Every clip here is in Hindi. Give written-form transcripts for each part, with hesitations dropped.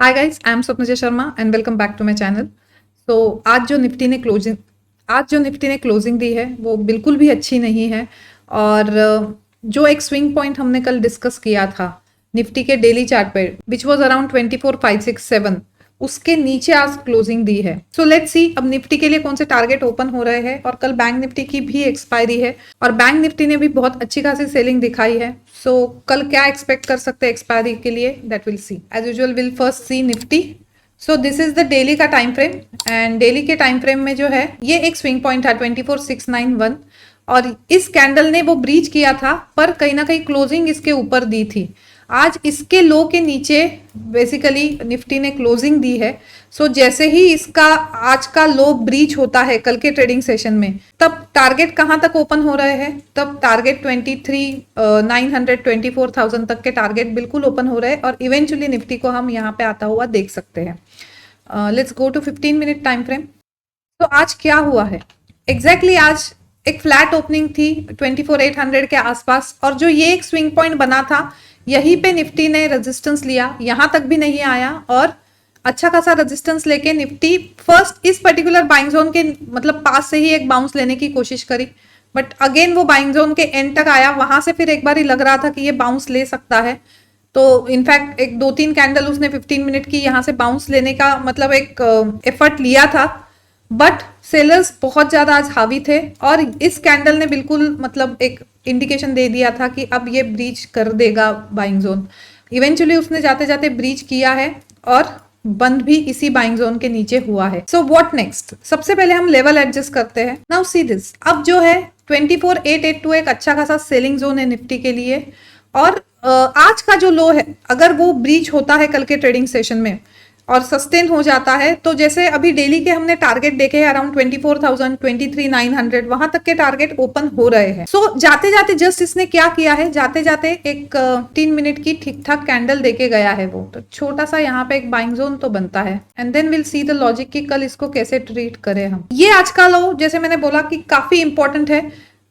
Hi guys, I am Swapnaja Sharma and welcome back to my channel. So आज जो निफ्टी ने क्लोजिंग दी है वो बिल्कुल भी अच्छी नहीं है। और जो एक स्विंग पॉइंट हमने कल डिस्कस किया था निफ्टी के डेली चार्ट पे विच वाज अराउंड 24,567, उसके नीचे आज क्लोजिंग दी है। सो लेट्स सी अब निफ्टी के लिए कौन से टारगेट ओपन हो रहे हैं। और कल बैंक निफ्टी की भी एक्सपायरी है और बैंक निफ्टी ने भी बहुत अच्छी खासी सेलिंग दिखाई है। सो कल क्या एक्सपेक्ट कर सकते हैं एक्सपायरी के लिए, that we'll see. As usual we'll first see Nifty. So this is the daily का टाइम फ्रेम एंड डेली के टाइम फ्रेम में जो है ये एक स्विंग पॉइंट था 24,691 और इस कैंडल ने वो ब्रीच किया था पर कहीं ना कहीं क्लोजिंग इसके ऊपर दी थी। आज इसके लो के नीचे बेसिकली निफ्टी ने क्लोजिंग दी है। सो जैसे ही इसका आज का लो ब्रीच होता है कल के ट्रेडिंग सेशन में, तब टारगेट कहां तक ओपन हो रहे हैं, तब टारगेट 23,900 24,000 तक के टारगेट बिल्कुल ओपन हो रहे हैं और इवेंचुअली निफ्टी को हम यहाँ पे आता हुआ देख सकते हैं। Let's go to 15 minute time frame. तो आज क्या हुआ है एग्जैक्टली आज एक फ्लैट ओपनिंग थी 24,800 के आसपास और जो ये एक स्विंग पॉइंट बना था यहीं पे निफ्टी ने रेजिस्टेंस लिया, यहां तक भी नहीं आया और अच्छा खासा रेजिस्टेंस लेके निफ्टी फर्स्ट इस पर्टिकुलर बाइंग जोन के मतलब पास से ही एक बाउंस लेने की कोशिश करी, बट अगेन वो बाइंग जोन के एंड तक आया। वहां से फिर एक बार ही लग रहा था कि ये बाउंस ले सकता है, तो इनफैक्ट एक 2-3 कैंडल उसने 15 मिनट की यहाँ से बाउंस लेने का मतलब एक एफर्ट लिया था, बट सेलर्स बहुत ज्यादा आज हावी थे और इस कैंडल ने बिल्कुल मतलब एक इंडिकेशन दे दिया था कि अब ये ब्रीच कर देगा बाइंग जोन। इवेंचुअली उसने जाते जाते ब्रीच किया है और बंद भी इसी बाइंग जोन के नीचे हुआ है। सो व्हाट नेक्स्ट, सबसे पहले हम लेवल एडजस्ट करते हैं। नाउ सी दिस, अब जो है 24,882 एक अच्छा खासा सेलिंग जोन है निफ्टी के लिए और आज का जो लो है अगर वो ब्रीच होता है कल के ट्रेडिंग सेशन में और सस्टेन हो जाता है तो जैसे अभी डेली के हमने टारगेट देखे हैं अराउंड 24,000 23,900 वहां तक के टारगेट ओपन हो रहे हैं। सो जाते जाते जस्ट इसने क्या किया है, जाते जाते एक 3 मिनट की ठीक ठाक कैंडल देके गया है वो, तो छोटा सा यहाँ पे एक बाइंग जोन तो बनता है and then we'll see the logic कि कल इसको कैसे ट्रीट करें हम। ये आज का लो जैसे मैंने बोला कि काफी इंपॉर्टेंट है।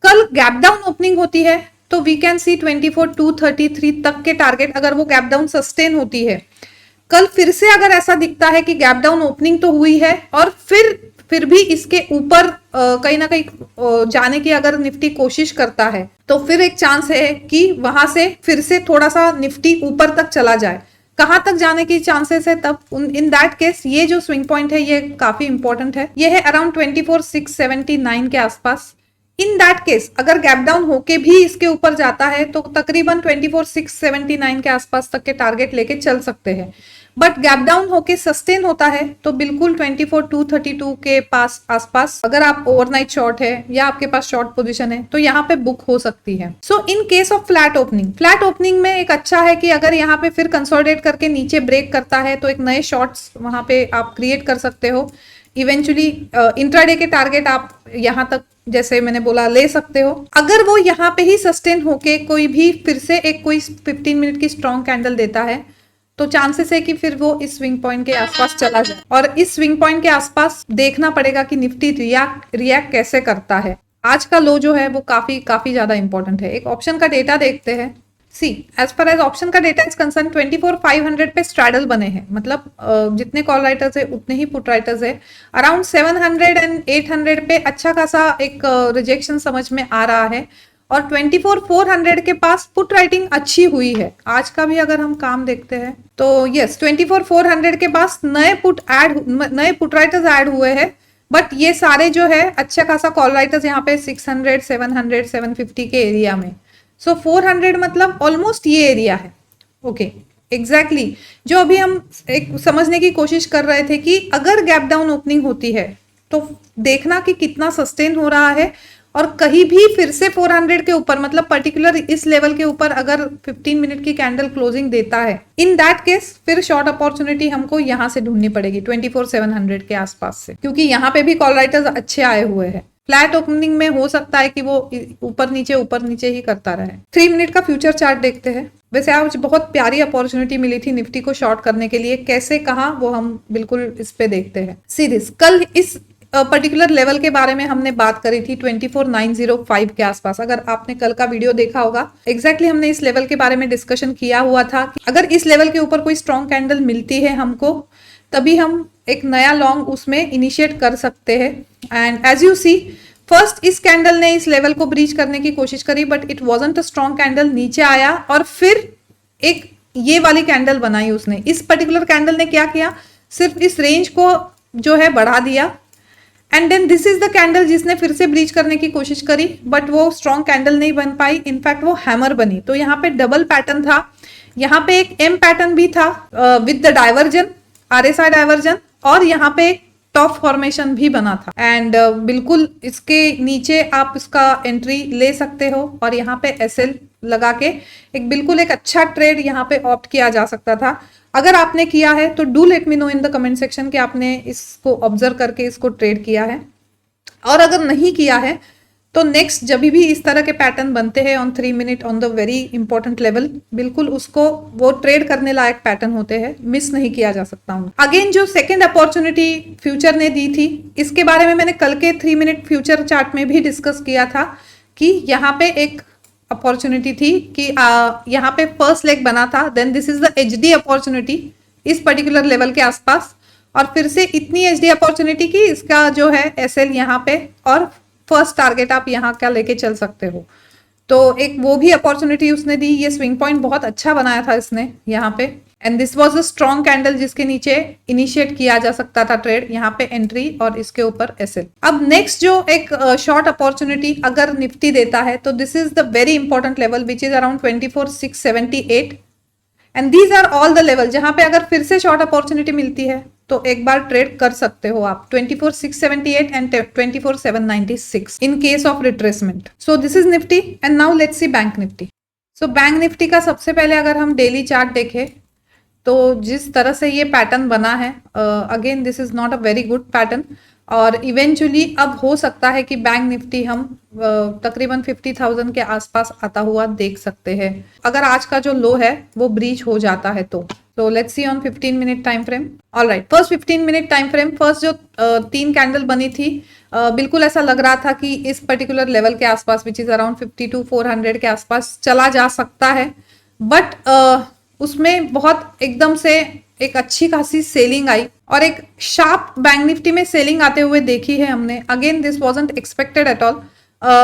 कल गैप डाउन ओपनिंग होती है तो वी कैन सी 24,233 तक के टारगेट अगर वो गैप डाउन सस्टेन होती है। कल फिर से अगर ऐसा दिखता है कि गैप डाउन ओपनिंग तो हुई है और फिर भी इसके ऊपर कहीं ना कहीं जाने की अगर निफ्टी कोशिश करता है तो फिर एक चांस है कि वहां से फिर से थोड़ा सा निफ्टी ऊपर तक चला जाए। कहां तक जाने की चांसेस है तब इन दैट केस ये जो स्विंग पॉइंट है ये काफी इंपॉर्टेंट है। ये है अराउंड 24,679 के आसपास। इन दैट केस अगर गैप डाउन होके भी इसके ऊपर जाता है तो तकरीबन 24,679 के आसपास तक के टारगेट लेके चल सकते हैं, बट गैप डाउन होके सस्टेन होता है तो बिल्कुल 24,232 के पास आसपास अगर आप ओवरनाइट शॉर्ट है या आपके पास शॉर्ट पोजीशन है तो यहाँ पे बुक हो सकती है। So in case of flat opening में एक अच्छा है कि अगर यहाँ पे फिर कंसोलिडेट करके नीचे ब्रेक करता है तो एक नए शॉर्ट्स वहां पे आप क्रिएट कर सकते हो। इवेंचुअली इंट्राडे के टारगेट आप यहाँ तक जैसे मैंने बोला ले सकते हो। अगर वो यहाँ पे ही सस्टेन होके कोई भी फिर से एक कोई 15 मिनट की स्ट्रॉन्ग कैंडल देता है तो चांसेस है कि फिर वो इस स्विंग पॉइंट के आसपास चला जाए और इस स्विंग पॉइंट के आसपास देखना पड़ेगा कि निफ्टी रिएक्ट कैसे करता है। आज का लो जो है वो काफी काफी ज्यादा इंपॉर्टेंट है। एक ऑप्शन का डेटा देखते हैं। सी एज पर एज ऑप्शन का डेटा इज कंसर्न 24,500 पे स्ट्रैडल बने हैं, मतलब जितने कॉल राइटर्स है उतने ही पुट राइटर्स है। अराउंड 700 एंड 800 पे अच्छा खासा एक रिजेक्शन समझ में आ रहा है और 24,400 के पास पुट राइटिंग अच्छी हुई है। आज का भी अगर हम काम देखते हैं तो यस 24,400 के पास नए पुट राइटर्स ऐड हुए हैं, बट ये सारे जो है अच्छा खासा कॉल राइटर्स यहाँ पे 600 700 750 के एरिया में। सो 400 मतलब ऑलमोस्ट ये एरिया है। ओके एग्जैक्टली जो अभी हम एक समझने की कोशिश कर रहे थे कि अगर गैप डाउन ओपनिंग होती है तो देखना कि कितना सस्टेन हो रहा है और कहीं भी फिर से 400 के ऊपर मतलब पर्टिकुलर इस लेवल के ऊपर अगर 15 मिनट की कैंडल क्लोजिंग देता है, इन दैट केस फिर शॉर्ट अपॉर्चुनिटी हमको यहाँ से ढूंढनी पड़ेगी 24,700 के आसपास से, क्योंकि यहाँ पे भी कॉल राइटर्स अच्छे आए हुए हैं। फ्लैट ओपनिंग में हो सकता है कि वो ऊपर नीचे ही करता रहे। 3 मिनट का फ्यूचर चार्ट देखते हैं। वैसे आज बहुत प्यारी अपॉर्चुनिटी मिली थी निफ्टी को शॉर्ट करने के लिए, कैसे कहा वो हम बिल्कुल इस पे देखते हैं। सीरीज कल इस पर्टिकुलर लेवल के बारे में हमने बात करी थी 24905 के आसपास। अगर आपने कल का वीडियो देखा होगा, एग्जैक्टली हमने इस लेवल के बारे में डिस्कशन किया हुआ था कि अगर इस लेवल के ऊपर कोई स्ट्रॉन्ग कैंडल मिलती है हमको, तभी हम एक नया लॉन्ग उसमें इनिशिएट कर सकते हैं। And as you see, first इस कैंडल ने इस लेवल को ब्रीच करने की कोशिश करी, but it wasn't a strong candle, नीचे आया और फिर एक ये वाली कैंडल बनाई उसने। इस पर्टिकुलर कैंडल ने क्या किया, सिर्फ इस रेंज को जो है बढ़ा दिया, and then this is the candle जिसने फिर से ब्रीच करने की कोशिश करी, बट वो स्ट्रॉन्ग कैंडल नहीं बन पाई, इनफैक्ट वो हैमर बनी। तो यहाँ पे डबल पैटर्न था, यहाँ पे एक एम पैटर्न भी था with the diversion, RSI diversion, और यहाँ पे टॉप फॉर्मेशन भी बना था। एंड बिल्कुल इसके नीचे आप इसका एंट्री ले सकते हो और यहाँ पे SL लगा के बिल्कुल एक अच्छा ट्रेड यहाँ पे ऑप्ट किया जा सकता था। अगर आपने किया है तो do let me know in the comment section कि आपने इसको ऑब्जर्व करके इसको ट्रेड किया है, और अगर नहीं किया है तो नेक्स्ट जब भी इस तरह के पैटर्न बनते हैं on 3 minute on the very important level, बिल्कुल उसको वो ट्रेड करने लायक पैटर्न होते हैं, मिस नहीं किया जा सकता हूँ। अगेन जो सेकंड अपॉर्चुनिटी फ्यूचर ने दी थी, इसके बारे में मैंने कल के 3 मिनट फ्यूचर चार्ट में भी डिस्कस किया था कि यहाँ पे एक अपॉर्चुनिटी थी कि यहाँ पे फर्स्ट लेग बना था, then this is the HD opportunity इस पर्टिकुलर लेवल के आसपास, और फिर से इतनी HD अपॉर्चुनिटी की इसका जो है SL यहाँ पे, और फर्स्ट टारगेट आप यहाँ क्या लेके चल सकते हो। तो एक वो भी अपॉर्चुनिटी उसने दी। ये स्विंग पॉइंट बहुत अच्छा बनाया था इसने यहाँ पे, and this was a strong candle जिसके नीचे इनिशिएट किया जा सकता था ट्रेड, यहाँ पे एंट्री और इसके ऊपर SL। अब नेक्स्ट जो एक शॉर्ट अपॉर्चुनिटी अगर निफ्टी देता है तो this is the very important level which is around 24,678, and these are all the level जहां पे अगर फिर से शॉर्ट अपॉर्चुनिटी मिलती है तो एक बार ट्रेड कर सकते हो आप, 24,678 and 24,796 in case of retracement. So this is Nifty, and now let's see bank Nifty. So bank Nifty का सबसे पहले अगर हम डेली चार्ट देखें तो जिस तरह से ये पैटर्न बना है, again this is not a very good pattern, और इवेंचुअली अब हो सकता है कि बैंक निफ्टी हम तकरीबन 50,000 के आसपास आता हुआ देख सकते हैं, अगर आज का जो लो है वो ब्रीच हो जाता है तो। So let's see on 15 minute time frame. Alright, first 15 minute time frame, first जो 3 कैंडल बनी थी, बिल्कुल ऐसा लग रहा था कि इस पर्टिकुलर लेवल के आसपास विच इज अराउंड 52,400 के आसपास चला जा सकता है, बट उसमें बहुत एकदम से एक अच्छी खासी सेलिंग आई और एक शार्प बैंक निफ्टी में सेलिंग आते हुए देखी है हमने। Again this wasn't expected at all.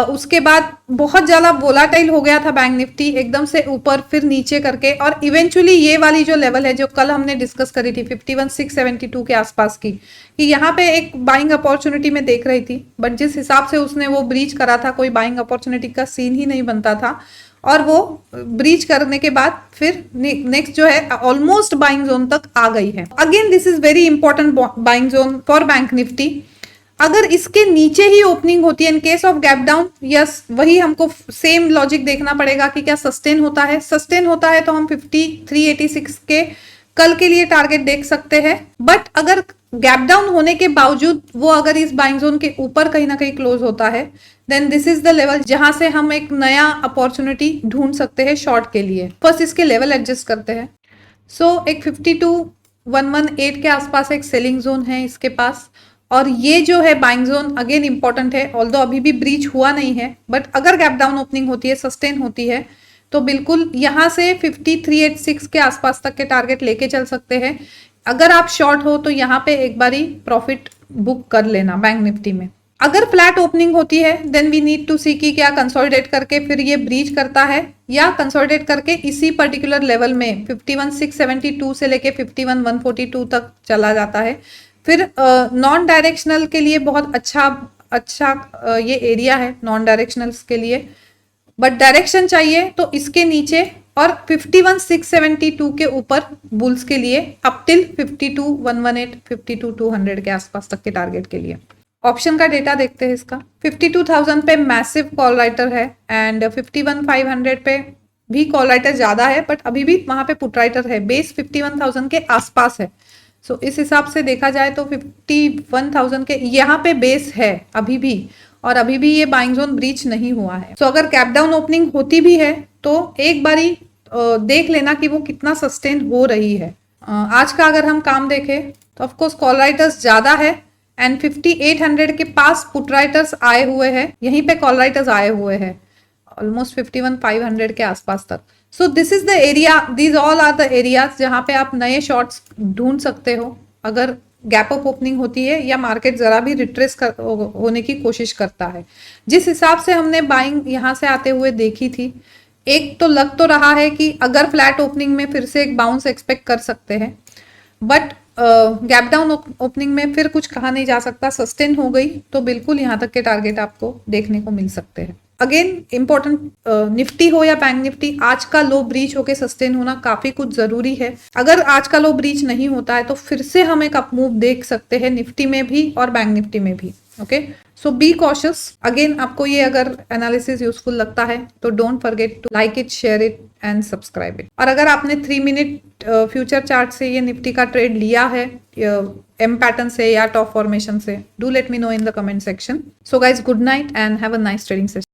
उसके बाद बहुत ज्यादा वोलाटाइल हो गया था बैंक निफ्टी, एकदम से ऊपर फिर नीचे करके, और इवेंचुअली ये वाली जो लेवल है जो कल हमने डिस्कस करी थी 51,672 के आसपास की, कि यहाँ पे एक बाइंग अपॉर्चुनिटी में देख रही थी, बट जिस हिसाब से उसने वो ब्रीच करा था कोई बाइंग अपॉर्चुनिटी का सीन ही नहीं बनता था, और वो ब्रीच करने के बाद फिर नेक्स्ट जो है ऑलमोस्ट बाइंग जोन तक आ गई है। Again this is very important buying zone for bank Nifty. अगर इसके नीचे ही ओपनिंग होती है इन case of gap down, yes वही हमको सेम लॉजिक देखना पड़ेगा कि क्या सस्टेन होता है। सस्टेन होता है तो हम 5386 के कल के लिए टारगेट देख सकते हैं, बट अगर गैप डाउन होने के बावजूद वो अगर इस बाइंग जोन के ऊपर कहीं ना कहीं क्लोज होता है, then this is the level जहां से हम एक नया अपॉर्चुनिटी ढूंढ सकते हैं शॉर्ट के लिए। फर्स्ट इसके लेवल एडजस्ट करते हैं। सो एक 52,118 के आसपास एक सेलिंग जोन है इसके पास, और ये जो है बाइंग जोन अगेन इंपॉर्टेंट है, ऑल्दो अभी भी ब्रीच हुआ नहीं है, बट अगर गैप डाउन ओपनिंग होती है, सस्टेन होती है, तो बिल्कुल यहाँ से 5386 के आसपास तक के टारगेट लेके चल सकते हैं। अगर आप शॉर्ट हो तो यहाँ पे एक बारी प्रॉफिट बुक कर लेना बैंक निफ्टी में। अगर फ्लैट ओपनिंग होती है देन वी नीड टू सी कि क्या कंसोलिडेट करके फिर ये ब्रीच करता है, या कंसोलिडेट करके इसी पर्टिकुलर लेवल में 51,672 से लेके 51,142 तक चला जाता है। फिर नॉन डायरेक्शनल के लिए बहुत अच्छा ये एरिया है नॉन डायरेक्शनल्स के लिए, बट डायरेक्शन चाहिए तो इसके नीचे और 51,672 के ऊपर बुल्स के लिए अप टिल 52,118 52,200 के आसपास तक के टारगेट के लिए। ऑप्शन का डेटा देखते हैं इसका। 52,000 पे मैसिव कॉल राइटर है, एंड 51,500 पे भी कॉल राइटर ज्यादा है, बट अभी भी वहां पे पुट राइटर है। बेस 51,000 के आसपास है, सो इस हिसाब से देखा जाए तो 51,000 के यहाँ पे बेस है अभी भी, और अभी भी ये बाइंग जोन ब्रीच नहीं हुआ है। सो अगर कैप डाउन ओपनिंग होती भी है तो एक बारी देख लेना कि वो कितना सस्टेन हो रही है। आज का अगर हम काम देखें तो ऑफकोर्स कॉल राइटर्स ज्यादा है, एंड 5800 के पास पुट राइटर्स आए हुए हैं, यहीं पे कॉल राइटर्स आए हुए हैं ऑलमोस्ट 51,500 के आसपास तक। So this is the area, these all are the areas जहां पे आप नए शॉर्ट्स ढूंढ सकते हो अगर गैप अप ओपनिंग होती है या मार्केट जरा भी रिट्रेस होने की कोशिश करता है। जिस हिसाब से हमने बाइंग यहां से आते हुए देखी थी, एक तो लग तो रहा है कि अगर फ्लैट ओपनिंग में फिर से एक बाउंस एक्सपेक्ट कर सकते हैं, बट गैप डाउन ओपनिंग में फिर कुछ कहा नहीं जा सकता। सस्टेन हो गई तो बिल्कुल यहाँ तक के टारगेट आपको देखने को मिल सकते हैं। अगेन इंपॉर्टेंट, निफ्टी हो या बैंक निफ्टी, आज का लो ब्रीच होके सस्टेन होना काफी कुछ जरूरी है। अगर आज का लो ब्रीच नहीं होता है तो फिर से हम एक अप मूव देख सकते हैं निफ्टी में भी और बैंक निफ्टी में भी। Okay, so be cautious. Again आपको ये अगर एनालिसिस यूजफुल लगता है तो don't forget to like it, share it and subscribe it. और अगर आपने 3 मिनट फ्यूचर चार्ट से ये निफ्टी का ट्रेड लिया है एम पैटर्न से या टॉप फॉर्मेशन से, do let me know in the comment section. So guys, good night and have a nice trading session.